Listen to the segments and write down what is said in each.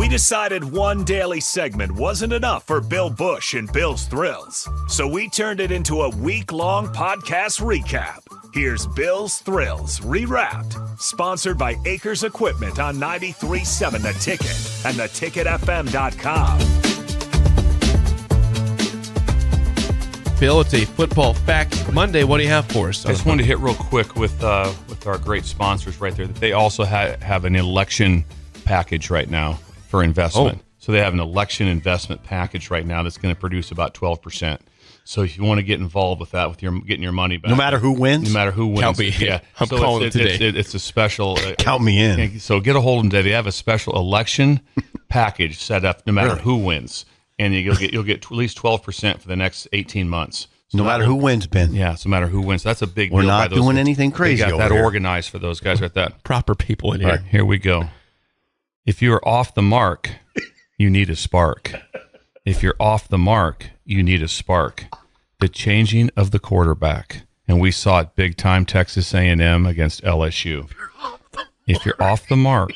We decided one daily segment wasn't enough for Bill Bush and Bill's Thrills, so we turned it into a week-long podcast recap. Here's Bill's Thrills Rewrapped, sponsored by Acres Equipment on 93.7 The Ticket and theticketfm.com. Bill, it's a Football Fact Monday. What do you have for us? I just wanted to hit real quick with our great sponsors right there that they also have an election package right now for investment. Oh. So they have an election investment package right now that's going to produce about 12%. So if you want to get involved with that, with getting your money back, No matter who wins? no matter who wins, Count me in. yeah, I'm calling it today. It's a special. Count me in. So get a hold of them today. They have a special election package set up, no matter Really? who wins, and you'll get at least 12% for the next 18 months. So No that matter will- who wins, Ben. Yeah, so no matter who wins, that's a big We're deal. not by those doing guys. anything crazy They got over that here. organized for those guys right there. Proper people in All here. right, here we go. If you are off the mark, you need a spark. If you're off the mark, you need a spark. The changing of the quarterback, and we saw it big time. Texas A&M against LSU. If you're off the mark,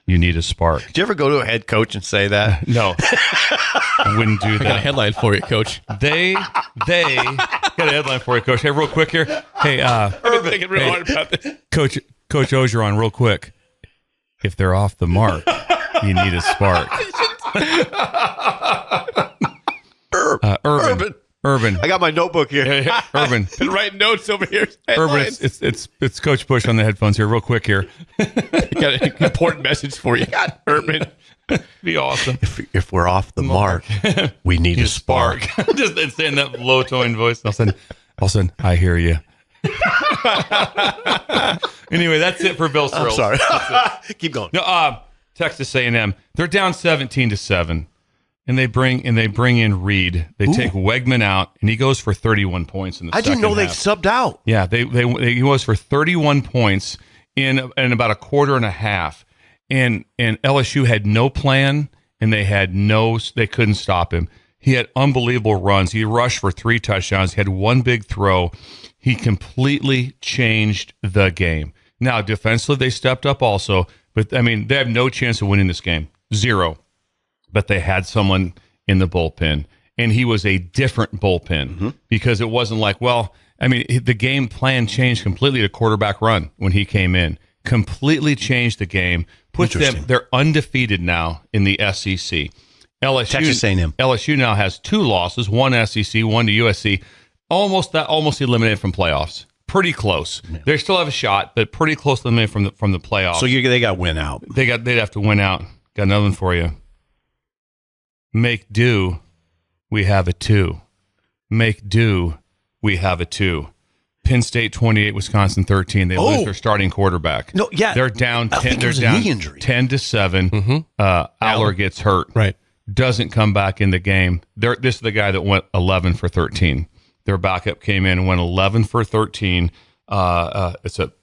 you need a spark. Did you ever go to a head coach and say that? No, I wouldn't do I got a that. headline for you, Coach. They got a headline for you, Coach. Hey, real quick here. Hey, I've been thinking real hard about this. Coach Ogeron, real quick. If they're off the mark, you need a spark. Urban. I got my notebook here. Urban. Been writing notes over here. Urban. Headlines. It's Coach Bush on the headphones here, real quick here. Got an important message for you. Urban. Be awesome. If we're off the mark, we need a spark. Just saying that low tone voice. All of a sudden, I hear you. Anyway, that's it for Bill's I'm Thrills. sorry. Keep going. No, Texas A&M. They're down 17-7, and they bring in Reed. They take Wegman out, and he goes for 31 points in the I second didn't know they half. subbed out. Yeah, he goes for 31 points in about a quarter and a half, and LSU had no plan, and they couldn't stop him. He had unbelievable runs. He rushed for 3 touchdowns. He had one big throw. He completely changed the game. Now, defensively, they stepped up also, but I mean, they have no chance of winning this game. 0. But they had someone in the bullpen, and he was a different bullpen because it wasn't like, well, I mean, the game plan changed completely to quarterback run when he came in. Completely changed the game. They're undefeated now in the SEC. Texas A&M. LSU now has 2 losses, one SEC, one to USC. Almost eliminated from playoffs. Pretty close. Yeah. They still have a shot, but pretty close eliminated from the playoffs. So they got win out. They'd have to win out. Got another one for you. Make do, we have a 2. Make do, we have a 2. Penn State 28, Wisconsin 13. They lose their starting quarterback. No, yeah. They're down 10. They're a down knee injury. 10-7. Aller gets hurt. Right. Doesn't come back in the game. This is the guy that went 11 for 13. Their backup came in and went 11 for 13. It's a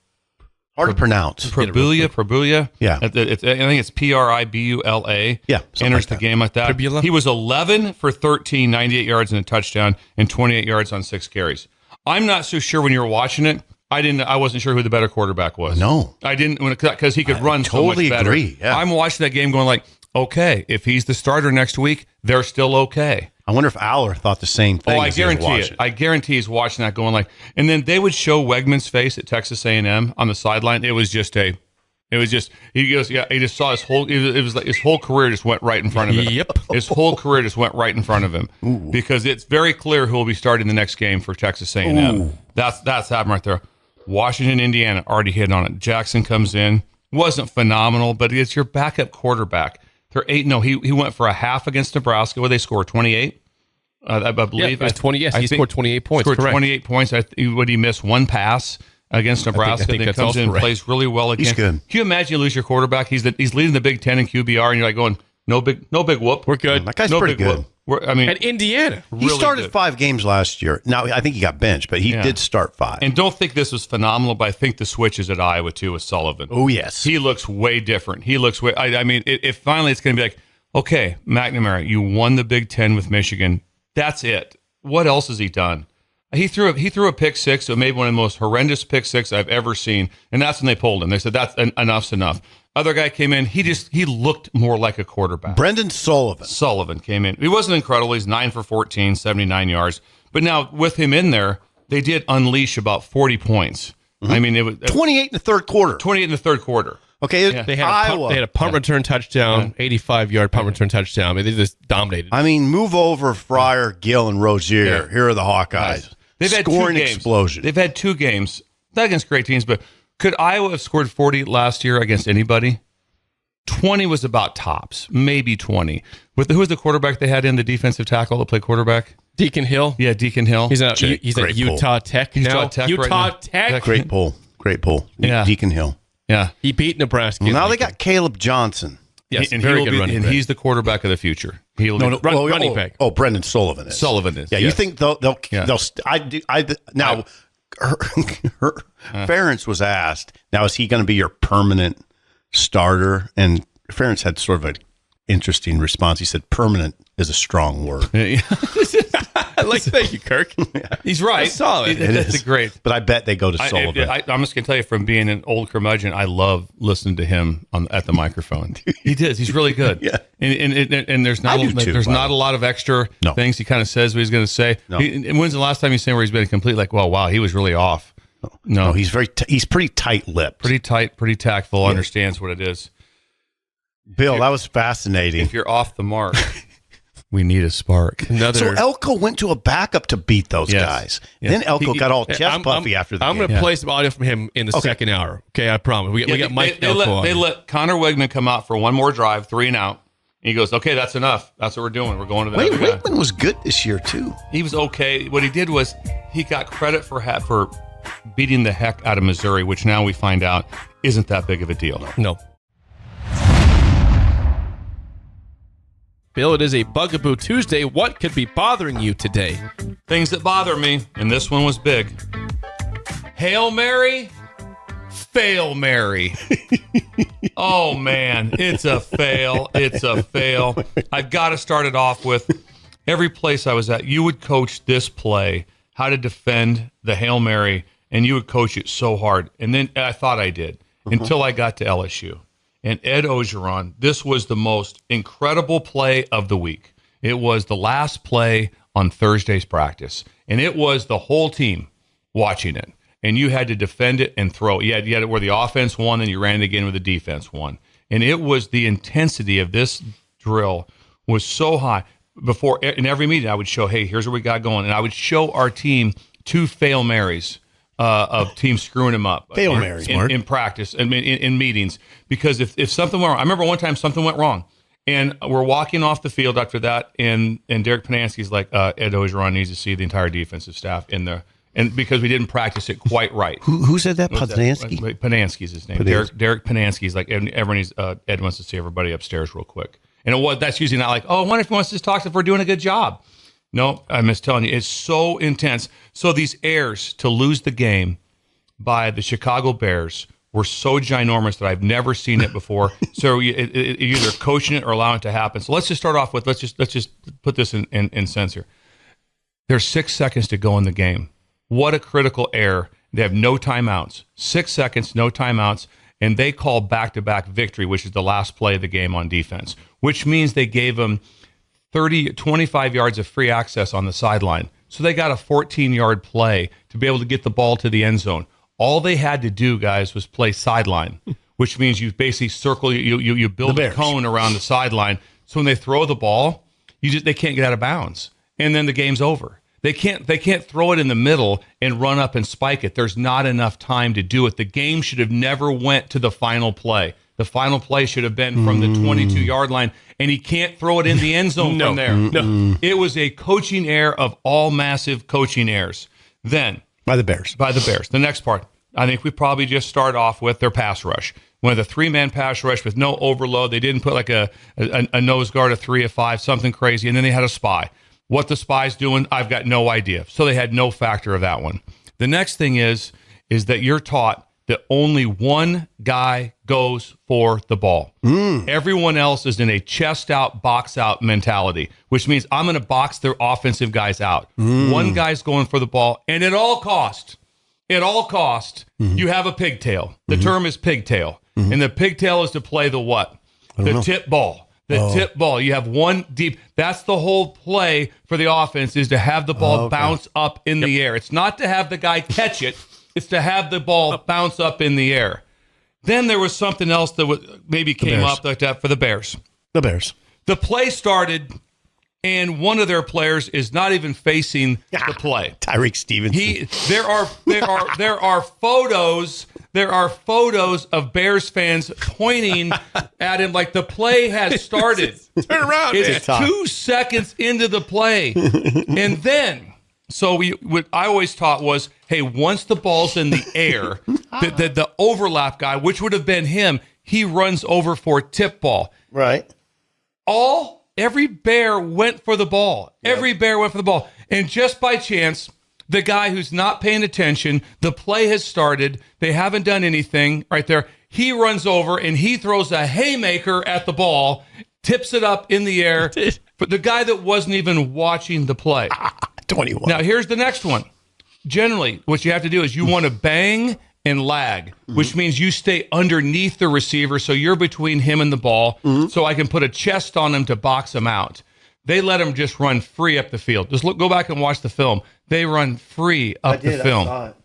Hard to pronounce. Prabulia. Yeah. I think it's Pribula. Yeah, something Enters like the that. game like that. Pribula? He was 11 for 13, 98 yards and a touchdown, and 28 yards on 6 carries. I'm not so sure when you were watching it. I wasn't sure who the better quarterback was. No. I didn't, because he could run totally so much better. agree, yeah. I'm watching that game going like, okay, if he's the starter next week, they're still okay. I wonder if Aller thought the same thing. I as he was guarantee it. watching. I guarantee he's watching that going like, and then they would show Wegman's face at Texas A&M on the sideline. He goes, yeah, he just saw his whole, it was like his whole career just went right in front of him. Yep. His whole career just went right in front of him because it's very clear who will be starting the next game for Texas A&M. That's happening right there. Washington, Indiana already hit on it. Jackson comes in, wasn't phenomenal, but it's your backup quarterback. They're 8-0. He went for a half against Nebraska where they scored 28. I believe. Yeah, it was 20. Yes, he think scored 28 points. Scored Correct. 28 points. Would he miss one pass against Nebraska? I think then that's comes also in and correct. plays really well again. He's good. Can you imagine you lose your quarterback? He's leading the Big Ten in QBR, and you're like going, no big whoop. We're good. That guy's no pretty big good. whoop. I mean, And Indiana. He really started good. 5 games last year. Now, I think he got benched, but he did start 5. And don't think this was phenomenal, but I think the switch is at Iowa too with Sullivan. Oh, yes. He looks way different. He looks way. I mean, if finally it's going to be like, okay, McNamara, you won the Big Ten with Michigan. That's it. What else has he done? He threw a pick six, so maybe one of the most horrendous pick six I've ever seen, and that's when they pulled him. They said that's enough's enough. Other guy came in. He looked more like a quarterback. Brendan Sullivan. Sullivan came in. He wasn't incredible. He's 9 for 14, 79 yards. But now with him in there, they did unleash about 40 points. I mean, it was 28 in the third quarter. 28 in the third quarter. Okay, Yeah. They had Iowa. a punt return touchdown, 85-yard punt return touchdown. I mean, they just dominated. I mean, move over Fryer, Gill, and Rozier. Yeah. Here are the Hawkeyes. Nice. They've had Scoring 2 games. explosion. They've had 2 games, not against great teams, but could Iowa have scored 40 last year against anybody? 20 was about tops, maybe 20. Who was the quarterback they had in, the defensive tackle that played quarterback? Deacon Hill. Yeah, Deacon Hill. He's at Great Utah Tech now. Utah Tech right Utah now. Tech. Great pull. Yeah. Deacon Hill. Yeah. He beat Nebraska. Well, now they got Caleb Johnson. yes, And very he will good be- running and back. he's the quarterback of the future. He'll be, running back. Oh, Brendan Sullivan is. Sullivan is. Yeah, yes. you think they'll Yeah. now Ferentz was asked, now is he going to be your permanent starter? And Ferentz had sort of an interesting response. He said permanent is a strong word. Thank you, Kirk. He's right. That's solid. That's is. a great. But I bet they go to Sullivan. I'm just going to tell you, from being an old curmudgeon, I love listening to him at the microphone. He does. He's really good. Yeah. And there's not I do too, by the not way. a lot of extra No. things. He kind of says what he's going to say. No. And when's the last time you've seen where he's been complete like, well, wow, he was really off? No, No, he's he's pretty tight-lipped. pretty tight, pretty tactful, understands what it is. Bill, that was fascinating. If you're off the mark, we need a spark. Another. So Elko went to a backup to beat those Yes. guys. Yeah. Then Elko got all Hey, chest puffy after the I'm game. going to play some audio from him in the second hour. Okay, I promise. We got Mike they Elko on. let Connor Wegman come out for one more drive, 3 and out. And he goes, okay, that's enough. That's what we're doing. We're going to the Wait, other guy. Wakeman was good this year, too. He was okay. What he did was he got credit for beating the heck out of Missouri, which now we find out isn't that big of a deal. No. Bill, it is a Bugaboo Tuesday. What could be bothering you today? Things that bother me, and this one was big. Hail Mary, fail Mary. Oh, man, it's a fail. It's a fail. I've got to start it off with every place I was at, you would coach this play, how to defend the Hail Mary, and you would coach it so hard. And then I thought I did until I got to LSU. And Ed Ogeron, this was the most incredible play of the week. It was the last play on Thursday's practice, and it was the whole team watching it. And you had to defend it and throw it. You had it where the offense won, and you ran it again where the defense won. And it was the intensity of this drill was so high. Before in every meeting, I would show, hey, here's what we got going, and I would show our team 2 fail Marys. Of teams screwing them up Fail Mary. in practice and in meetings, because if something went wrong, I remember one time something went wrong, and we're walking off the field after that, and Derek Panansky's like, Ed Ogeron needs to see the entire defensive staff in there, and because we didn't practice it quite right. Who said that? Poznansky? Panansky's his name. Derek Panansky's like, everyone needs, Ed wants to see everybody upstairs real quick, and that's usually not like, oh, I wonder if he wants to talk if we're doing a good job. No, I'm just telling you, it's so intense. So these errors to lose the game by the Chicago Bears were so ginormous that I've never seen it before. So you're either coaching it or allowing it to happen. So let's just start off with, let's just put this in sense here. There's 6 seconds to go in the game. What a critical error. They have no timeouts. 6 seconds, no timeouts. And they call back-to-back victory, which is the last play of the game on defense, which means they gave them 25 yards of free access on the sideline. So they got a 14-yard play to be able to get the ball to the end zone. All they had to do, guys, was play sideline, which means you basically circle, you build a cone around the sideline. So when they throw the ball, they can't get out of bounds, and then the game's over. They can't throw it in the middle and run up and spike it. There's not enough time to do it. The game should have never went to the final play. The final play should have been from the 22-yard line, and he can't throw it in the end zone from there. No. It was a coaching error of all massive coaching errors. Then By the Bears. The next part, I think we probably just start off with their pass rush. One of the 3-man pass rush with no overload. They didn't put like a nose guard, a 3, a 5, something crazy, and then they had a spy. What the spy's doing, I've got no idea. So they had no factor of that one. The next thing is that you're taught that only one guy goes for the ball. Everyone else is in a chest out, box out mentality, which means I'm going to box their offensive guys out. One guy's going for the ball, and at all cost, you have a pigtail. The term is pigtail, and the pigtail is to play the what? The tip ball. Tip ball. You have one deep. That's the whole play for the offense, is to have the ball bounce up in the air. It's not to have the guy catch it. It's to have the ball bounce up in the air. Then there was something else that maybe came up like that for the Bears. The Bears. The play started, and one of their players is not even facing the play. Tyreek Stevenson. There are photos. There are photos of Bears fans pointing at him like the play has started. Turn around. It's 2 seconds into the play. And then, what I always taught was, hey, once the ball's in the air, the overlap guy, which would have been him, he runs over for tip ball. Right. Every Bear went for the ball. Yep. Every Bear went for the ball. And just by chance, the guy who's not paying attention, the play has started, they haven't done anything right there. He runs over and he throws a haymaker at the ball, tips it up in the air. But the guy that wasn't even watching the play. 21. Now, here's the next one. Generally, what you have to do is you want to bang and lag, which means you stay underneath the receiver, so you're between him and the ball, so I can put a chest on him to box him out. They let him just run free up the field. Just go back and watch the film. They run free up the film. I saw it.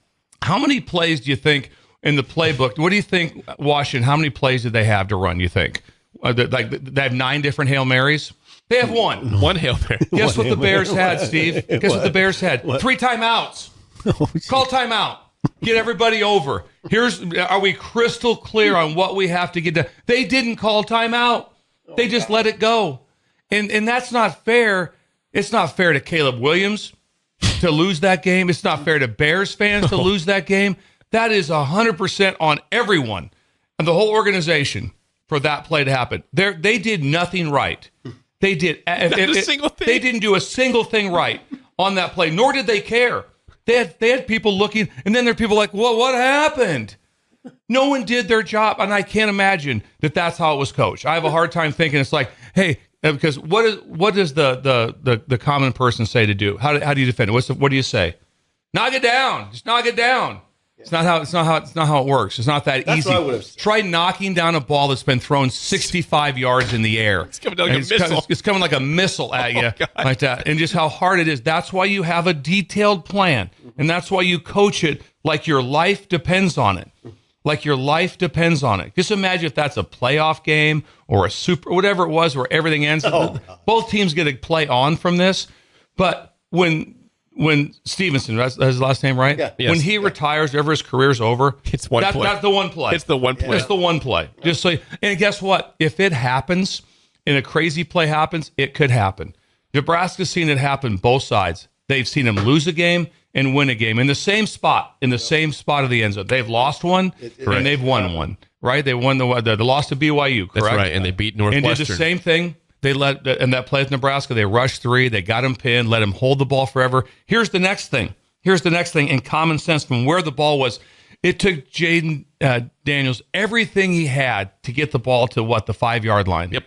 How many plays do you think in the playbook? What do you think, Washington, how many plays did they have to run, you think? They have 9 different Hail Marys? They have one. One Hail Mary. Guess what the Bears had, Steve? Guess what the Bears had? 3 timeouts. Call timeout. Get everybody over. Are we crystal clear on what we have to get done? They didn't call timeout. They just let it go. And that's not fair. It's not fair to Caleb Williams to lose that game. It's not fair to Bears fans to lose that game. That is 100% on everyone and the whole organization for that play to happen. They did nothing right. They did Not a single thing. They didn't do a single thing right on that play, nor did they care. They had people looking, and then there are people like, well, what happened? No one did their job, and I can't imagine that that's how it was coached. I have a hard time thinking it's like, hey, because what does the common person say to do? How do you defend it? What do you say? Knock it down. Just knock it down. It's not how it works. It's not that easy. What I would have said. Try knocking down a ball that's been thrown 65 yards in the air. It's coming like a missile. It's coming like a missile at you, like that, and just how hard it is. That's why you have a detailed plan, and that's why you coach it like your life depends on it. Like your life depends on it. Just imagine if that's a playoff game or a super, whatever it was, where everything ends. Both teams get to play on from this, but when Stevenson, that's his last name, right? Yeah. Yes. When he retires, whenever his career's over, It's one play. That's the one play. It's the one play. It's the one play. Just so, and guess what? If it happens, and a crazy play happens, it could happen. Nebraska's seen it happen both sides. They've seen him lose a game and win a game in the same spot, of the end zone. They've lost one and they've won one, right? They won the loss to BYU, correct? That's right, and they beat And Northwestern. did the same thing. They in that play with Nebraska, they rushed 3, they got him pinned, let him hold the ball forever. Here's the next thing in common sense from where the ball was. It took Jaden Daniels everything he had to get the ball to the 5-yard line. Yep.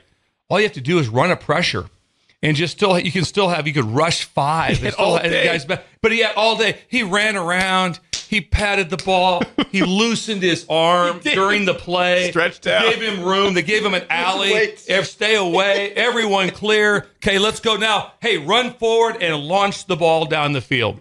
All you have to do is run a pressure. And you could rush 5. And all day. But he had all day. He ran around. He patted the ball. He loosened his arm during the play. Stretched out. Gave him room. They gave him an alley. Stay away. Everyone clear. Okay, let's go now. Hey, run forward and launch the ball down the field.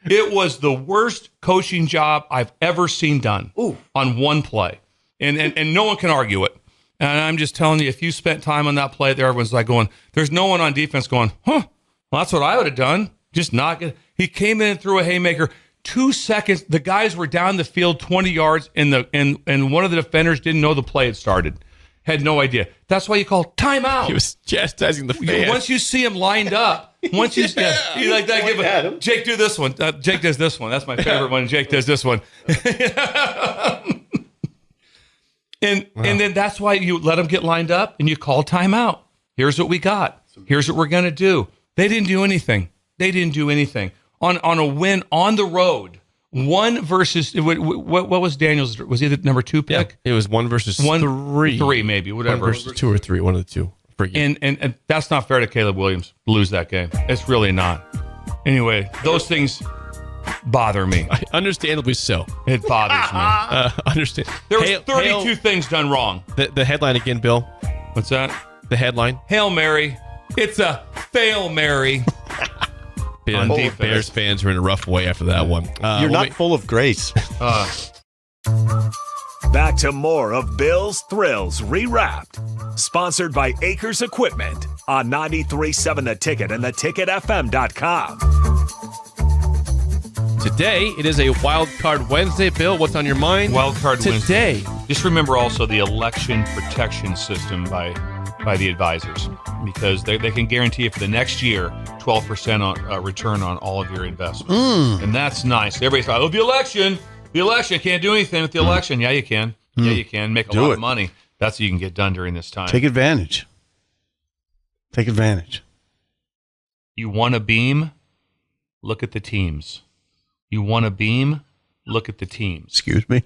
It was the worst coaching job I've ever seen done on one play. And no one can argue it. And I'm just telling you, if you spent time on that play there, everyone's like going, there's no one on defense going, well, that's what I would have done. Just knock it. He came in and threw a haymaker. 2 seconds, the guys were down the field 20 yards, and one of the defenders didn't know the play had started. Had no idea. That's why you call timeout. He was chastising the fans. Once you see him lined up, you like that. Jake, do this one. Jake does this one. That's my favorite one. Jake does this one. And then that's why you let them get lined up and you call timeout. Here's what we got. Here's what we're going to do. They didn't do anything. On a win on the road 1 versus what was Daniel's? Was he the number 2 pick? It was 1 versus 3. 3 maybe, whatever. 1 versus 2 or 3, one of the two. Forget. And that's not fair to Caleb Williams to lose that game. It's really not. Anyway, those things bother me. Understandably so. It bothers me. Understand. There was 32 things done wrong. The headline again, Bill. What's that? The headline. Hail Mary. It's a fail Mary. On defense. Bears fans are in a rough way after that one. You're not full of grace. Back to more of Bill's Thrills Rewrapped. Sponsored by Acres Equipment on 93.7 The Ticket and theticketfm.com. Today, it is a Wild Card Wednesday. Bill, what's on your mind? Wild Card today. Wednesday. Just remember also the election protection system by the advisors, because they can guarantee for the next year 12% on return on all of your investments. And that's nice. Everybody's like, the election, can't do anything with the election. Yeah, you can. Yeah, you can. Make a lot of money. That's what you can get done during this time. Take advantage. You want a beam? Look at the teams. You want a beam? Look at the teams. Excuse me?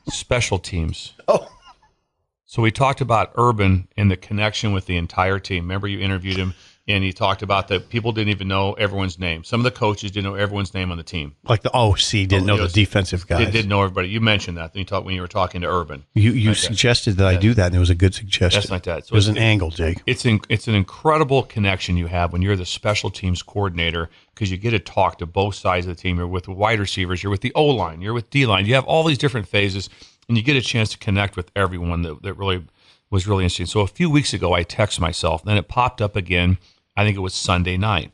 Special teams. Oh. So we talked about Urban and the connection with the entire team. Remember, you interviewed him, and he talked about that people didn't even know everyone's name. Some of the coaches didn't know everyone's name on the team. Like the OC didn't know the defensive guys. They didn't know everybody. You mentioned that when you were talking to Urban. You suggested that I do that, and it was a good suggestion. That's not that. So it was an angle, Jake. It's an incredible connection you have when you're the special teams coordinator, because you get to talk to both sides of the team. You're with the wide receivers. You're with the O-line. You're with D-line. You have all these different phases, and you get a chance to connect with everyone that really was really interesting. So a few weeks ago, I texted myself, then it popped up again. I think it was Sunday night.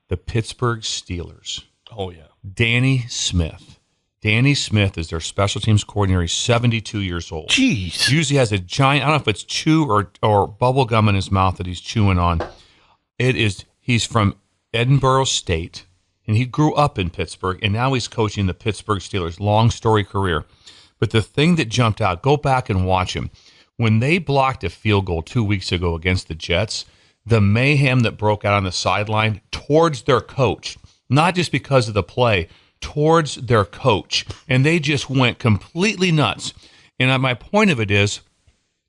The Pittsburgh Steelers. Oh, yeah. Danny Smith. Danny Smith is their special teams coordinator. He's 72 years old. Jeez. He usually has a giant, I don't know if it's chew or bubble gum in his mouth that he's chewing on. He's from Edinburgh State, and he grew up in Pittsburgh, and now he's coaching the Pittsburgh Steelers. Long story career. But the thing that jumped out, go back and watch him. When they blocked a field goal 2 weeks ago against the Jets, the mayhem that broke out on the sideline towards their coach, not just because of the play, towards their coach. And they just went completely nuts. And my point of it is,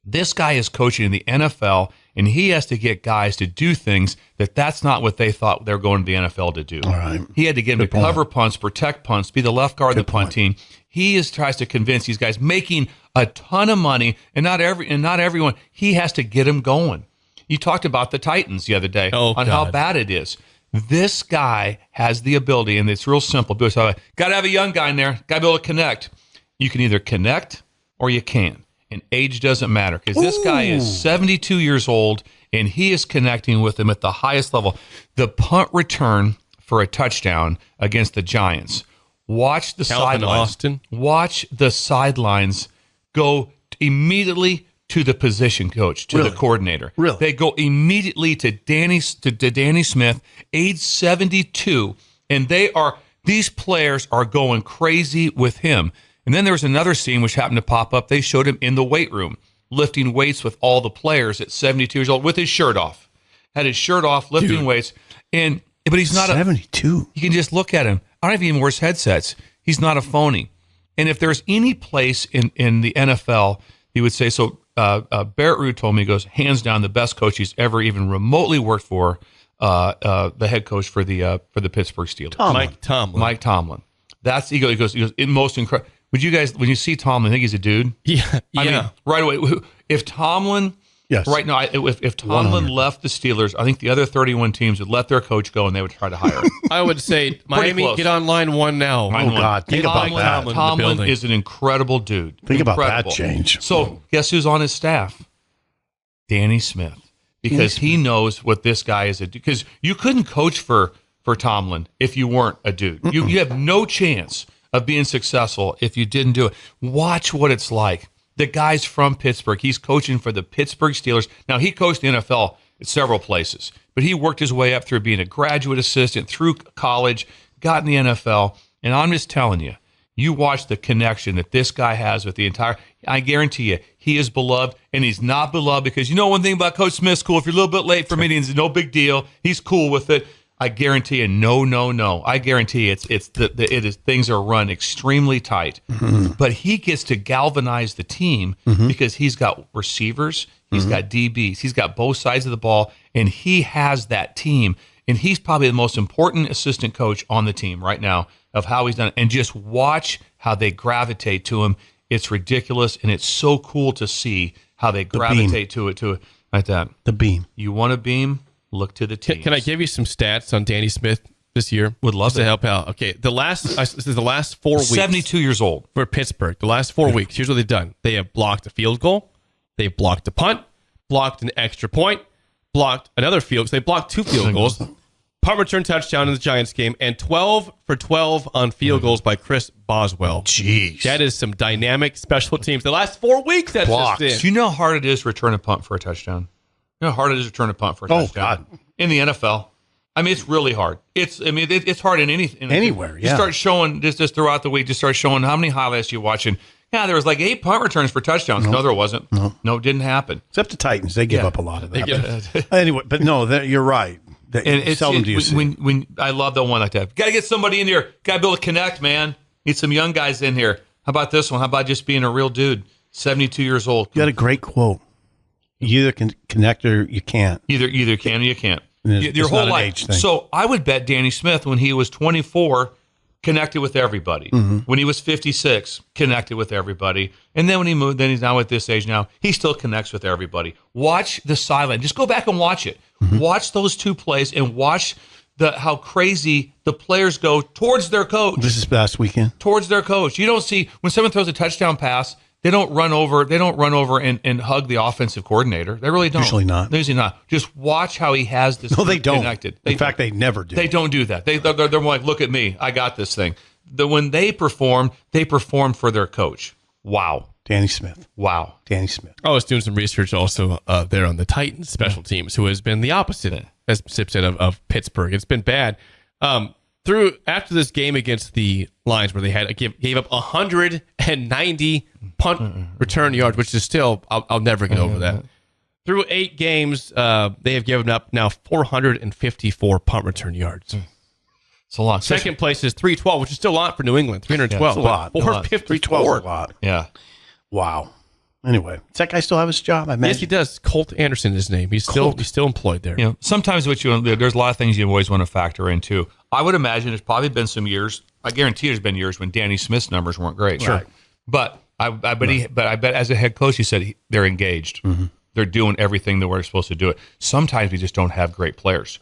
this guy is coaching in the NFL, and he has to get guys to do things that's not what they thought they were going to the NFL to do. All right. He had to get him to cover punts, protect punts, be the left guard in the punt team. He tries to convince these guys making a ton of money, and not everyone. He has to get them going. You talked about the Titans the other day on how bad it is. This guy has the ability, and it's real simple. Got to have a young guy in there. Got to be able to connect. You can either connect or you can't. And age doesn't matter, because this guy is 72 years old, and he is connecting with them at the highest level. The punt return for a touchdown against the Giants. Watch the sidelines. Watch the sidelines go immediately to the position coach, to the coordinator. Really? They go immediately to Danny Smith, age 72, and these players are going crazy with him. And then there was another scene which happened to pop up. They showed him in the weight room, lifting weights with all the players at 72 years old with his shirt off. Had his shirt off, lifting weights. But he's not 72. You can just look at him. I don't even wear headsets. He's not a phony. And if there's any place in the NFL, he would say, so Barrett Ruud told me, he goes, hands down, the best coach he's ever even remotely worked for, the head coach for the Pittsburgh Steelers. Mike Tomlin. He goes, most incredible. Would you guys, when you see Tomlin, think he's a dude? Yeah. I mean, right away, if Tomlin, right now, if Tomlin 100. Left the Steelers, I think the other 31 teams would let their coach go and they would try to hire him. I would say, Miami, get on line one now. God, think about that. Tomlin is an incredible dude. Think about that change. So, guess who's on his staff? Danny Smith. Because he knows what this guy is. Because you couldn't coach for Tomlin if you weren't a dude. You have no chance of being successful if you didn't do it. Watch what it's like. The guy's from Pittsburgh. He's coaching for the Pittsburgh Steelers. Now, he coached the NFL at several places, but he worked his way up through being a graduate assistant, through college, got in the NFL. And I'm just telling you, you watch the connection that this guy has with the entire, I guarantee you, he is beloved, and he's not beloved because you know one thing about Coach Smith's cool. If you're a little bit late for meetings, no big deal. He's cool with it. I guarantee you, no. I guarantee things are run extremely tight. But he gets to galvanize the team because he's got receivers, he's got DBs, he's got both sides of the ball, and he has that team. And he's probably the most important assistant coach on the team right now of how he's done it. And just watch how they gravitate to him. It's ridiculous, and it's so cool to see how they gravitate to it like that. The beam. You want a beam? Look to the team. Can I give you some stats on Danny Smith this year? Would love to help out. Okay, this is the last 4 weeks. 72 years old. For Pittsburgh. The last 4 weeks. Here's what they've done. They have blocked a field goal. They've blocked a punt. Blocked an extra point. Blocked another field. So they blocked 2 field goals. Punt return touchdown in the Giants game. And 12 for 12 on field goals by Chris Boswell. Jeez. That is some dynamic special teams. The last 4 weeks, that's Blocks. just it. Do you know how hard it is to return a punt for a touchdown? You know how hard it is to return a punt for a touchdown? God. In the NFL. I mean, it's really hard. It's hard in anything. Anywhere, yeah. You start showing, just throughout the week, just start showing how many highlights you're watching. Yeah, there was like 8 punt returns for touchdowns. No, there wasn't. No, it didn't happen. Except the Titans. They give up a lot of that. They But anyway, but no, you're right. Seldom do you see. When I love the one like that. Got to get somebody in here. Got to be able to connect, man. Need some young guys in here. How about this one? How about just being a real dude? 72 years old. You got a great quote. You either can connect or you can't. Either can or you can't. It's Your whole not an life. age thing. So I would bet Danny Smith when he was 24 connected with everybody. When he was 56, connected with everybody. And then when he moved, then he's now at this age now, he still connects with everybody. Watch the sideline. Just go back and watch it. Watch those 2 plays and watch how crazy the players go towards their coach. This is last weekend. Towards their coach. You don't see when someone throws a touchdown pass, they don't run over and hug the offensive coordinator. They really don't. Usually not. Just watch how he has this. No, they don't. Connected. In fact, they never do. They don't do that. They're more like, look at me. I got this thing. When they perform for their coach. Wow. Danny Smith. Wow. Danny Smith. I was doing some research also there on the Titans special teams, who has been the opposite, as Sip said, of Pittsburgh. It's been bad. After this game against the Lions, where they gave up 190 punt return yards, which is still, I'll never get over that. Through 8 games, they have given up now 454 punt return yards. It's a lot. Second place is 312, which is still a lot for New England. 312. Yeah, it's a lot. 454. 312 is a lot. Yeah. Wow. Anyway, does that guy still have his job? I imagine. Yes, he does. Colt Anderson is his name. He's still employed there. You know, sometimes there's a lot of things you always want to factor in too. I would imagine there's probably been some years. I guarantee there's been years when Danny Smith's numbers weren't great. Sure. But I bet as a head coach, he said they're engaged. They're doing everything that we're supposed to do it. Sometimes we just don't have great players.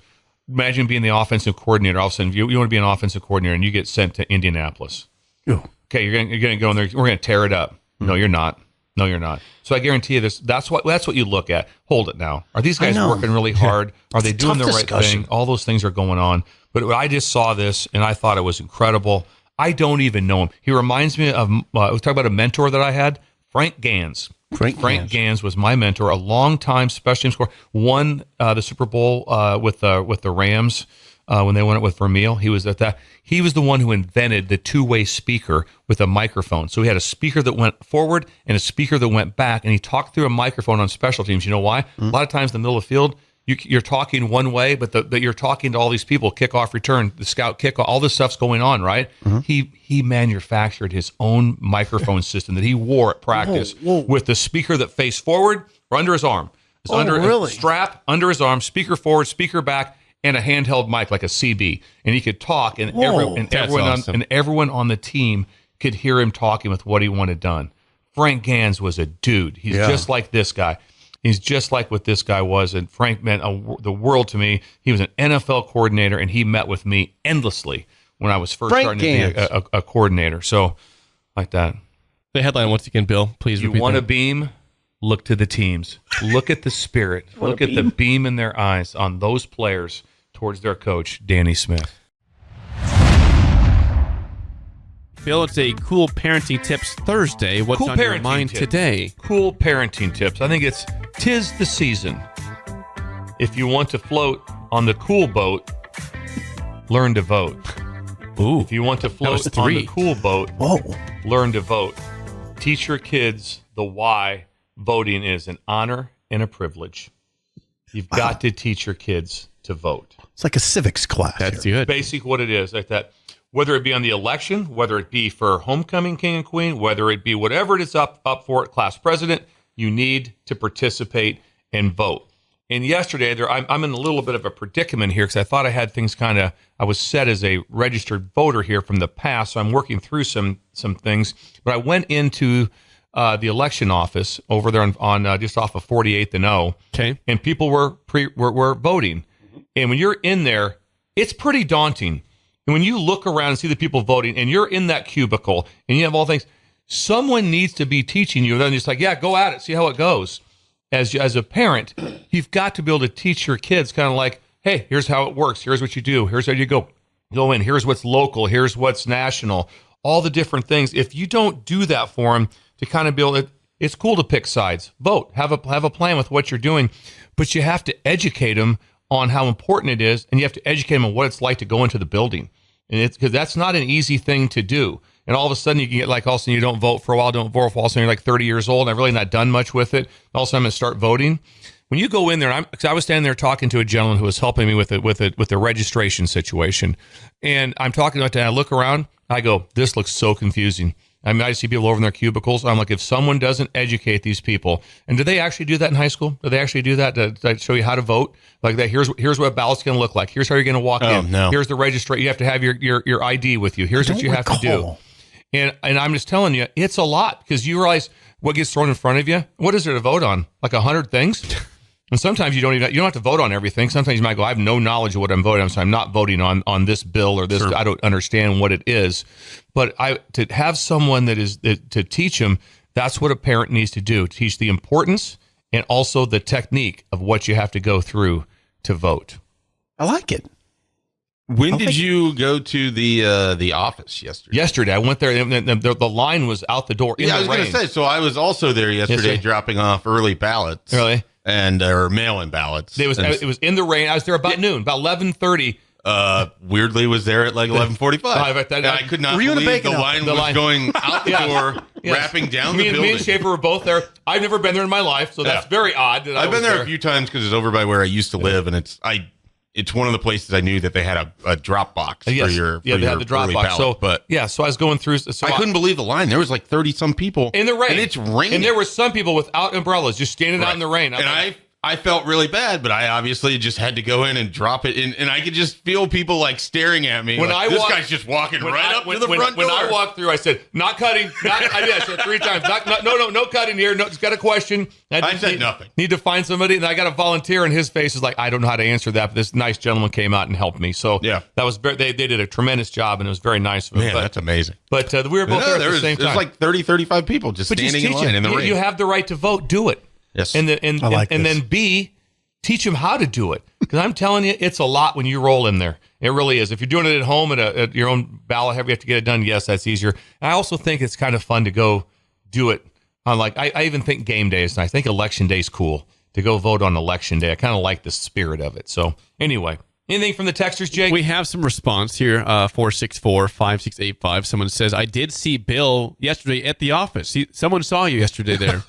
Imagine being the offensive coordinator. All of a sudden, you want to be an offensive coordinator, and you get sent to Indianapolis. Ew. Okay, you're going to go in there. We're going to tear it up. No, you're not. No, you're not. So I guarantee you this. That's what you look at. Hold it now. Are these guys working really hard? Are they doing the right thing? All those things are going on. But I just saw this and I thought it was incredible. I don't even know him. He reminds me of. I was talking about a mentor that I had, Frank Gans. Frank Gans was my mentor, a long-time special teams scorer. Won the Super Bowl with the Rams when they won it with Vermeil. He was at that. He was the one who invented the two-way speaker with a microphone. So he had a speaker that went forward and a speaker that went back, and he talked through a microphone on special teams. You know why? A lot of times in the middle of the field, you're talking one way, but you're talking to all these people, kickoff, return, the scout, kickoff, all this stuff's going on, right? He manufactured his own microphone system that he wore at practice with the speaker that faced forward or under his arm. It's a strap under his arm, speaker forward, speaker back, and a handheld mic like a CB. And he could talk, and everyone on the team could hear him talking with what he wanted done. Frank Gans was a dude. He's just like this guy. He's just like what this guy was, and Frank meant the world to me. He was an NFL coordinator, and he met with me endlessly when I was first starting to be a coordinator. So, like that. The headline once again, Bill. Please repeat. You want a beam? Look to the teams. Look at the spirit. Look at the beam in their eyes on those players towards their coach, Danny Smith. Bill, it's a Cool Parenting Tips Thursday. What's on your mind today? Cool parenting tips. I think tis the season. If you want to float on the cool boat, learn to vote. Ooh, if you want to float on the cool boat, learn to vote. Teach your kids the why voting is an honor and a privilege. You've got to teach your kids to vote. It's like a civics class. That's here. good. Basic what it is, like that. Whether it be on the election, whether it be for homecoming king and queen, whether it be whatever it is up for it, class president, you need to participate and vote. And yesterday, I'm in a little bit of a predicament here because I thought I had things I was set as a registered voter here from the past, so I'm working through some things. But I went into the election office over there on just off of 48th and O. Okay. And people were voting. And when you're in there, it's pretty daunting. And when you look around and see the people voting, and you're in that cubicle, and you have all things, someone needs to be teaching you. Then just like, yeah, go at it, see how it goes. As a parent, you've got to be able to teach your kids kind of like, hey, here's how it works. Here's what you do. Here's how you go in. Here's what's local. Here's what's national. All the different things. If you don't do that for them to kind of build it, it's cool to pick sides. Vote. Have a plan with what you're doing, but you have to educate them on how important it is, and you have to educate them on what it's like to go into the building. And it's because that's not an easy thing to do. And all of a sudden you can get like, all of a sudden you don't vote for a while, don't vote for all of a sudden you're like 30 years old and I've really not done much with it. All of a sudden I'm going to start voting. When you go in there, because I was standing there talking to a gentleman who was helping me with the registration situation. And I'm talking about that. I look around, I go, this looks so confusing. I mean, I see people over in their cubicles. I'm like, if someone doesn't educate these people, and do they actually do that in high school? Do they actually do that to show you how to vote? Like that, here's what a ballot's going to look like. Here's how you're going to walk in. No. Here's the registration. You have to have your ID with you. Here's what you have to do. And I'm just telling you, it's a lot because you realize what gets thrown in front of you. What is there to vote on? Like 100 things? And sometimes you don't have to vote on everything. Sometimes you might go, I have no knowledge of what I'm voting on, so I'm not voting on this bill or this. Sure. I don't understand what it is. But to have someone to teach them, that's what a parent needs to do. Teach the importance and also the technique of what you have to go through to vote. I like it. When did you go to the office yesterday? Yesterday, I went there, and the line was out the door. I was going to say, so I was also there yesterday dropping off early ballots. Really? Or mail-in ballots. It was in the rain. I was there about noon, about 11:30. Weirdly was there at like 11:45. I could not believe the line was going out the door, wrapping down the building. Me and Schaefer were both there. I've never been there in my life, so that's very odd. That I've been there a few times because it's over by where I used to live, and it's one of the places I knew that they had a drop box for your they had the drop box. Ballot, so I was going through. So I couldn't believe the line. There was like 30 some people in the rain, and it's raining. And there were some people without umbrellas just standing out in the rain. I felt really bad, but I obviously just had to go in and drop it in, and I could just feel people like staring at me. This guy's just walking right up to the front door. When I walked through, I said, "Not cutting." I said 3 times. No cutting here. No, it's got a question. I said nothing. Need to find somebody, and I got a volunteer, and his face is like, I don't know how to answer that. But this nice gentleman came out and helped me. So yeah, that was they did a tremendous job, and it was very nice of him. Man, that's amazing. But we were both there at the same time. There's like 30, 35 people just standing in line in the rain. You have the right to vote. Do it. Yes. And then B, teach them how to do it. Because I'm telling you, it's a lot when you roll in there. It really is. If you're doing it at home at your own ballot, you have to get it done. Yes, that's easier. And I also think it's kind of fun to go do it on I even think game day is nice. I think election day is cool to go vote on election day. I kind of like the spirit of it. So anyway, anything from the texters, Jake? We have some response here. 464-5685. Someone says, I did see Bill yesterday at the office. Someone saw you yesterday there.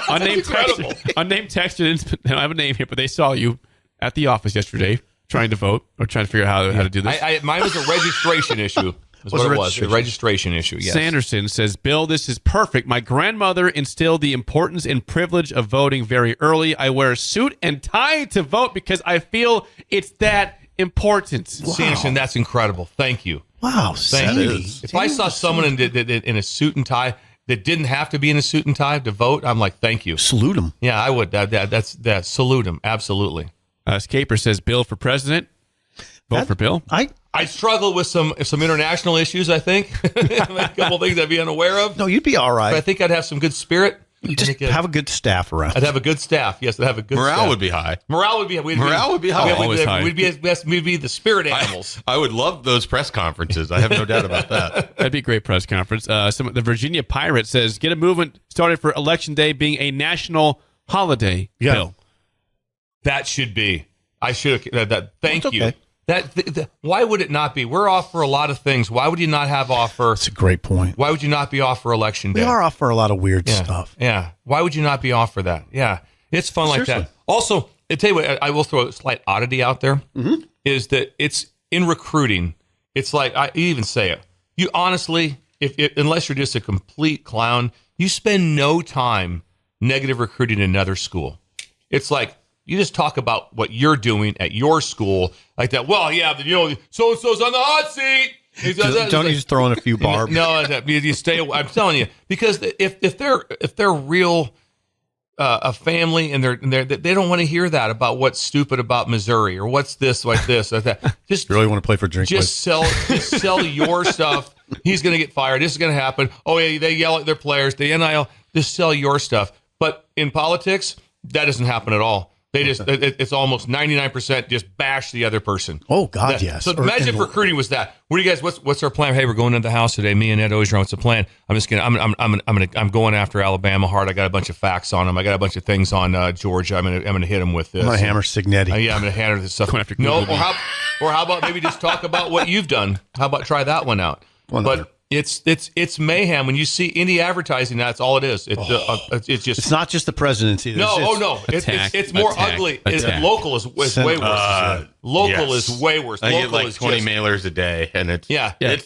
Unnamed texter. They don't have a name here, but they saw you at the office yesterday trying to vote or trying to figure out how to do this. Mine was a registration issue. That's what it was. A registration issue, yes. Sanderson says, Bill, this is perfect. My grandmother instilled the importance and privilege of voting very early. I wear a suit and tie to vote because I feel it's that important. Wow. Sanderson, that's incredible. Thank you. Wow, thank you. If I saw someone in a suit and tie that didn't have to be in a suit and tie to vote, I'm like, thank you. Salute him. Yeah, I would. That's salute him. Absolutely. Scaper says, Bill for president. Vote for Bill. I struggle with some international issues, I think. A couple things I'd be unaware of. No, you'd be all right. But I think I'd have some good spirit. Just have a good staff around. I'd have a good staff. Yes, I'd have a good morale staff. Would be high. Morale would be high. We'd be the spirit animals. I would love those press conferences. I have no doubt about that. That'd be a great press conference. The Virginia Pirate says, get a movement started for Election Day being a national holiday. Yeah. Bill. That should be. I should have. Thank you. Okay. Why would it not be? We're off for a lot of things. Why would you not have off for? That's a great point. Why would you not be off for Election Day? We are off for a lot of weird stuff. Yeah. Why would you not be off for that? Yeah. It's fun like that. Also, I tell you what, I will throw a slight oddity out there, is that it's in recruiting. It's like, I even say it. You honestly, if unless you're just a complete clown, you spend no time negative recruiting another school. It's like, you just talk about what you're doing at your school like that. Well, yeah, so-and-so's on the hot seat. Don't you just throw in a few barbs? No, you stay away. I'm telling you, because if they're real a family and they don't want to hear that about what's stupid about Missouri or what's this like that. Just really want to play for drink. Just sell your stuff. He's going to get fired. This is going to happen. Oh yeah, they yell at their players. The NIL. Just sell your stuff. But in politics, that doesn't happen at all. They just, it's almost 99% just bash the other person. Oh God, yes. So imagine if recruiting was that. What do you guys, what's our plan? Hey, we're going into the house today. Me and Ed Ogeron, what's the plan? I'm going after Alabama hard. I got a bunch of facts on them. I got a bunch of things on Georgia. I'm going to hit them with this. I'm going to hammer Signetti. Yeah, I'm going to hammer this stuff. No, or how about maybe just talk about what you've done? How about try that one out? But it's mayhem when you see indie advertising. That's all it is. It's just. It's not just the presidency. No. It's more ugly. Local is way worse. Local is way worse. I get like 20 mailers a day, and it's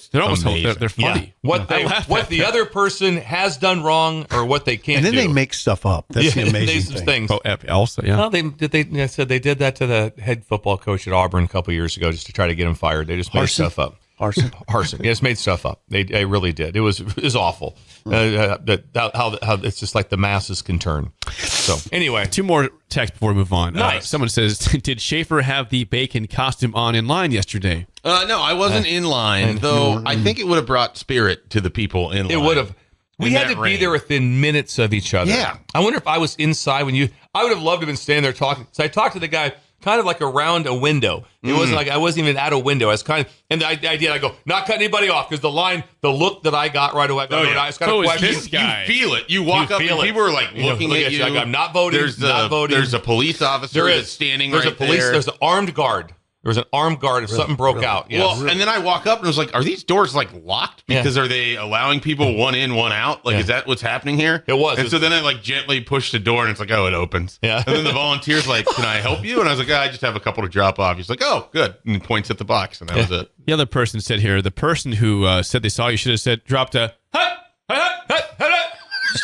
they're almost they're funny. Yeah. What the other person has done wrong or what they can't. And then do. they make stuff up. That's the amazing thing. Things. Also, yeah. Well, they said they did that to the head football coach at Auburn a couple years ago just to try to get him fired. They just made stuff up. Harsin. Yeah, just made stuff up. They really did. It was awful. How it's just like the masses can turn. So anyway, 2 more texts before we move on. Nice. Someone says, did Schaefer have the bacon costume on in line yesterday? No, I wasn't in line, though. I think it would have brought spirit to the people in line. It would have. We had to be there within minutes of each other. Yeah. I wonder if I was inside when I would have loved to have been standing there talking. So I talked to the guy kind of like around a window. It wasn't like I wasn't even at a window. I was kind of, and the idea, I go, not cut anybody off, because the look that I got right away, I was kind of questioning. This guy. You feel it. You walk up and people are like looking at you. I'm not voting. There's a police officer that's standing right there. There's an armed guard. There was an armed guard if something broke out. Yes. Well, and then I walk up and I was like, are these doors like locked? Because are they allowing people one in, one out? Like, is that what's happening here? It was. And so then I like gently pushed the door and it's like, oh, it opens. Yeah. And then the volunteer's like, can I help you? And I was like, I just have a couple to drop off. He's like, oh, good. And he points at the box, and that was it. The other person said here, the person who said they saw you should have said, dropped a hut.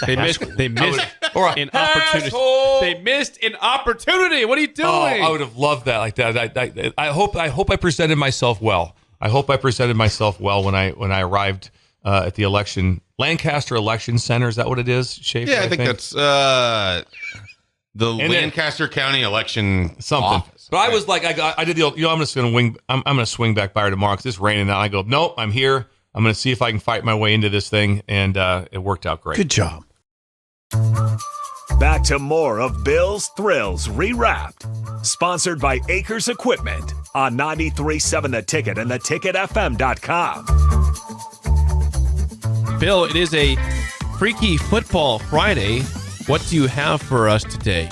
They missed an opportunity. They missed an opportunity. What are you doing? Oh, I would have loved that like that. I hope I presented myself well. I hope I presented myself well when I arrived at the Lancaster Election Center. Is that what it is, Schaefer? Yeah, I think that's the Lancaster County Election Office. But I was like, I did the old, I'm just going to swing back by her tomorrow because it's raining now. I go, nope, I'm here. I'm going to see if I can fight my way into this thing, and it worked out great. Good job. Back to more of Bill's Thrills Rewrapped, sponsored by Acres Equipment on 93.7 The Ticket and theticketfm.com. Bill, it is a Freaky Football Friday. What do you have for us today?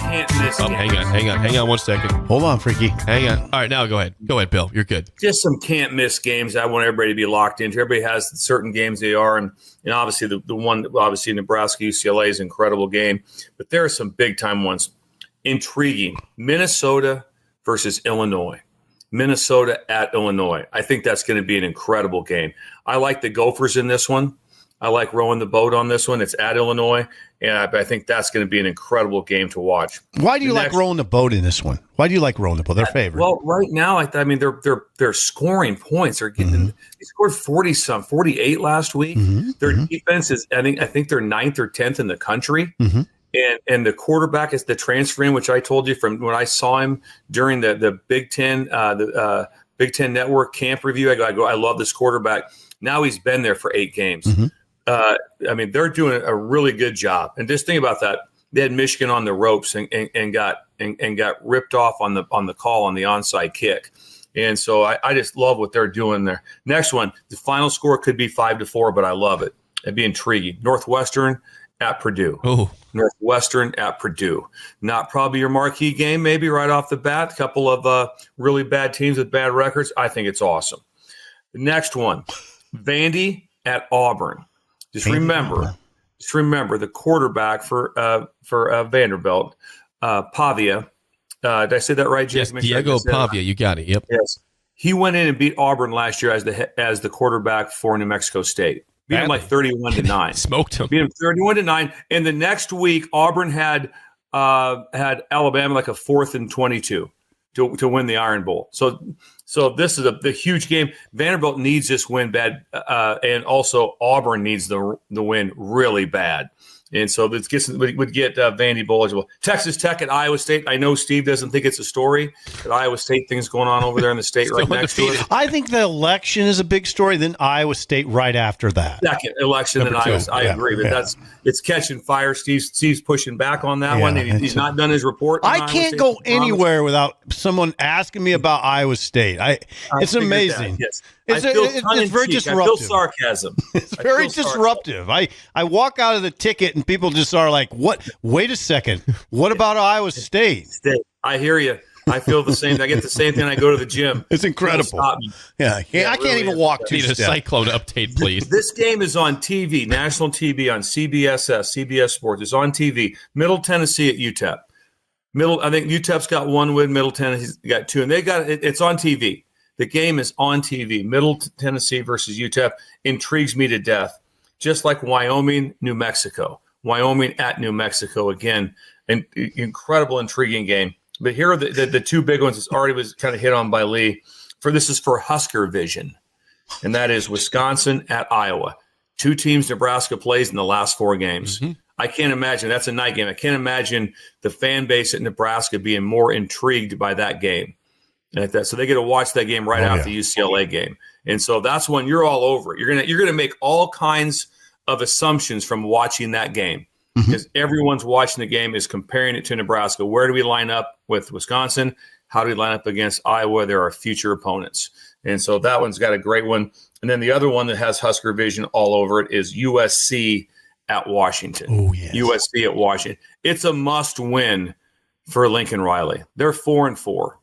Hang on 1 second. Hold on, Freaky. Hang on. All right, now go ahead, Bill. You're good. Just some can't miss games I want everybody to be locked into. Everybody has certain games they are, and obviously the one, obviously Nebraska UCLA is an incredible game, but there are some big time ones. Intriguing. Minnesota versus Illinois. Minnesota at Illinois. I think that's going to be an incredible game. I like the Gophers in this one. I like rowing the boat on this one. It's at Illinois, and I think that's going to be an incredible game to watch. Why do you like rowing the boat in this one? Why do you like rowing the boat? They're favored. Well, right now, I mean, they're scoring points. They're getting they scored 48 last week. Their defense is, I think they're 9th or 10th in the country. And the quarterback is the transfer in, which I told you from when I saw him during the Big Ten Big Ten Network camp review. I go, I love this quarterback. Now he's been there for 8 games. I mean, they're doing a really good job. And just think about that. They had Michigan on the ropes and got ripped off on the call on the onside kick. And so I just love what they're doing there. Next one, the final score could be 5-4, but I love it. It'd be intriguing. Northwestern at Purdue. Northwestern at Purdue. Not probably your marquee game, maybe right off the bat. A couple of really bad teams with bad records. I think it's awesome. The next one, Vandy at Auburn. Just remember the quarterback for Vanderbilt, Pavia. Did I say that right, Jake? Yes, Diego Pavia. You got it. Yep. Yes. He went in and beat Auburn last year as the quarterback for New Mexico State. Beat him like 31-9. Smoked him. Beat him 31-9. And the next week, Auburn had Alabama like a 4th and 22 to win the Iron Bowl. So this is the huge game. Vanderbilt needs this win bad, and also Auburn needs the win really bad. And so this would get Vandy Bowl eligible. Texas Tech at Iowa State. I know Steve doesn't think it's a story, but Iowa State things going on over there in the state right next to it. I think the election is a big story. Then Iowa State right after that. Second election than Iowa. I agree, but it's catching fire. Steve's pushing back on that one. He's not done his report. I can't go anywhere without someone asking me about Iowa State. It's amazing. Yes. It's very disruptive. I feel sarcasm. It's very disruptive. I walk out of the ticket and people just are like, "What? Wait a second. What about Iowa State?" I hear you. I feel the same. I get the same thing. I go to the gym. It's incredible. Yeah, I can't really even walk 2 steps. Need a Cyclone update, please. This game is on TV, national TV on CBS Sports. It's on TV. Middle Tennessee at UTEP. I think UTEP's got 1 win. Middle Tennessee's got 2, and they got it. It's on TV. The game is on TV. Middle Tennessee versus UTEP intrigues me to death. Just like Wyoming, New Mexico. Wyoming at New Mexico again. An incredible, intriguing game. But here are the 2 big ones. It's already was kind of hit on by Lee. This is for Husker Vision, and that is Wisconsin at Iowa. 2 teams Nebraska plays in the last 4 games. Mm-hmm. I can't imagine. That's a night game. I can't imagine the fan base at Nebraska being more intrigued by that game. Like that. So they get to watch that game right after the UCLA game. And so that's when you're all over it. You're gonna make all kinds of assumptions from watching that game. Because everyone's watching the game is comparing it to Nebraska. Where do we line up with Wisconsin? How do we line up against Iowa? There are future opponents. And so that one's got a great one. And then the other one that has Husker Vision all over it is USC at Washington. Oh, yes. USC at Washington. It's a must win for Lincoln Riley. They're 4-4.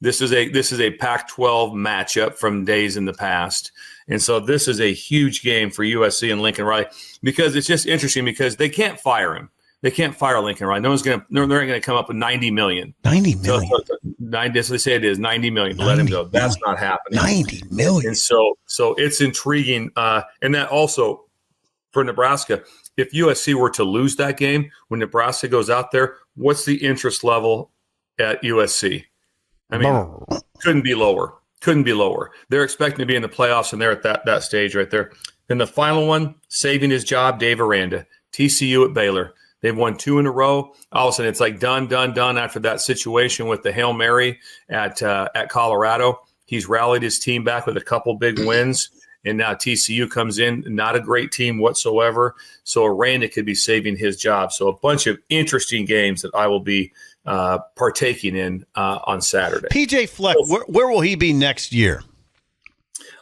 This is a Pac-12 matchup from days in the past. And so this is a huge game for USC and Lincoln Riley because it's just interesting because they can't fire him. They can't fire Lincoln Riley. They're not going to come up with $90 million. $90 million. So they say it is $90 million to let him go. That's not happening. $90 million. And so it's intriguing. And that also for Nebraska, if USC were to lose that game when Nebraska goes out there, what's the interest level at USC? I mean, couldn't be lower. They're expecting to be in the playoffs, and they're at that stage right there. And the final one, saving his job, Dave Aranda, TCU at Baylor. They've won 2 in a row. All of a sudden, it's like done after that situation with the Hail Mary at Colorado. He's rallied his team back with a couple big wins, and now TCU comes in, not a great team whatsoever. So Aranda could be saving his job. So a bunch of interesting games that I will be partaking in on Saturday. PJ Fleck, where will he be next year?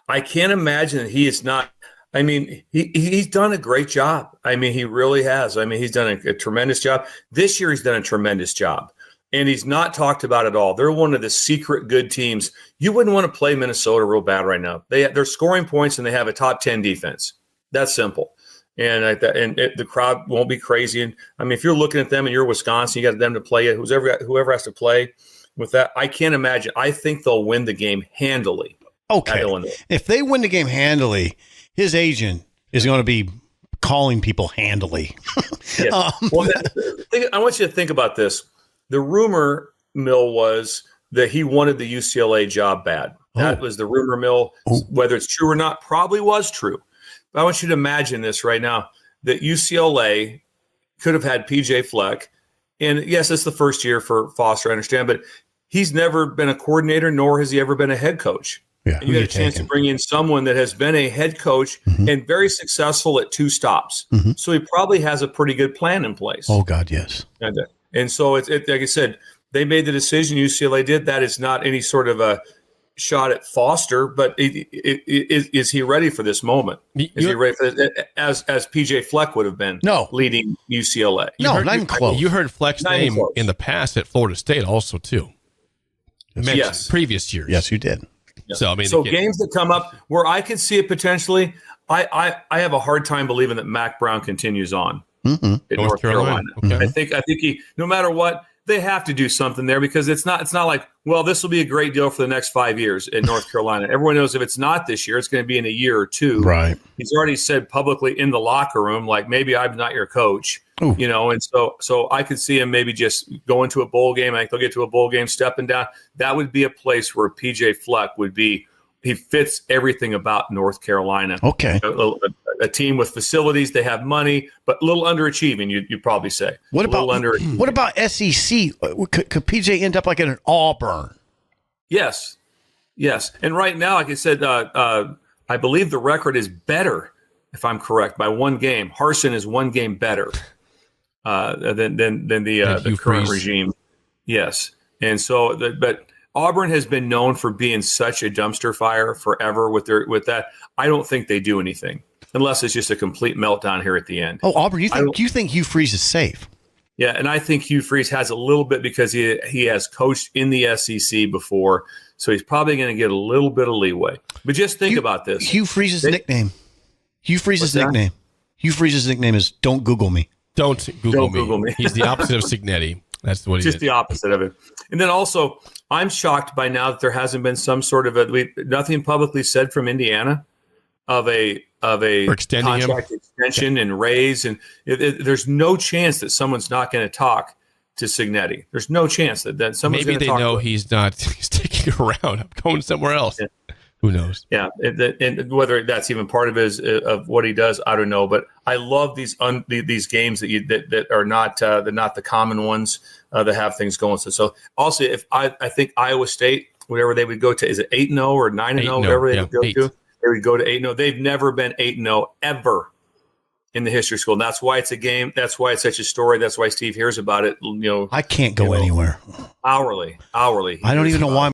I can't imagine that he is not. I mean, he's done a great job. I mean, he really has. I mean, he's done a tremendous job. This year, he's done a tremendous job. And he's not talked about at all. They're one of the secret good teams. You wouldn't want to play Minnesota real bad right now. They're scoring points, and they have a top 10 defense. That's simple. And the crowd won't be crazy. And I mean, if you're looking at them and you're Wisconsin, you got them to play it. Whoever has to play with that, I can't imagine. I think they'll win the game handily. Okay. If they win the game handily, his agent is going to be calling people handily. Yes. I want you to think about this. The rumor mill was that he wanted the UCLA job bad. That was the rumor mill. Whether it's true or not, probably was true. But I want you to imagine this right now, that UCLA could have had PJ Fleck. And yes, it's the first year for Foster, I understand, but he's never been a coordinator, nor has he ever been a head coach. Yeah, and you get a chance to bring in someone that has been a head coach and very successful at 2 stops. So he probably has a pretty good plan in place. Oh, God, yes. And so it's like I said, they made the decision, UCLA did. That is not any sort of a shot at Foster, but is he ready for this moment? Is he ready for it, as PJ Fleck would have been leading UCLA? Not even close. You heard Fleck's name in the past at Florida State also, too. Yes. Previous years. Yes, you did. Yeah. So, I mean, games that come up where I could see it potentially, I have a hard time believing that Mac Brown continues on at North Carolina. Okay. I think he, no matter what, they have to do something there because it's not like, well, this will be a great deal for the next 5 years in North Carolina. Everyone knows if it's not this year, it's going to be in a year or two. Right. He's already said publicly in the locker room, like, maybe I'm not your coach. Ooh. And so I could see him maybe just going to a bowl game. I think they'll get to a bowl game, stepping down. That would be a place where PJ Fleck would be. He fits everything about North Carolina. Okay. A team with facilities, they have money, but a little underachieving, you'd probably say. What about SEC? Could PJ end up like in an Auburn? Yes. And right now, like I said, I believe the record is better, if I'm correct, by one game. Harsin is one game better than the current regime. Yes. And so, but Auburn has been known for being such a dumpster fire forever with that. I don't think they do anything unless it's just a complete meltdown here at the end. Oh, Auburn, you think Hugh Freeze is safe? Yeah, and I think Hugh Freeze has a little bit because he has coached in the SEC before, so he's probably going to get a little bit of leeway. But just think about this. Hugh Freeze's nickname. Hugh Freeze's nickname. Hugh Freeze's nickname is "Don't Google me." Don't Google me. He's the opposite of Signetti. That's what he is. Just the opposite of it. And then also, I'm shocked by now that there hasn't been some sort of nothing publicly said from Indiana of a contract extension and raise, and there's no chance that someone's not going to talk to Signetti. There's no chance that someone's going to talk. Maybe they know he's sticking around. I'm going somewhere else. Yeah. Who knows? Yeah, and whether that's even part of of what he does, I don't know. But I love these games that are not the common ones that have things going. So also, if I think Iowa State, whatever they would go to, is it 8-0 or 9-0, whatever they would go to, they would go to 8-0. They've never been 8-0 ever in the history of school. And that's why it's a game. That's why it's such a story. That's why Steve hears about it. I can't go anywhere. Hourly. I don't even know why.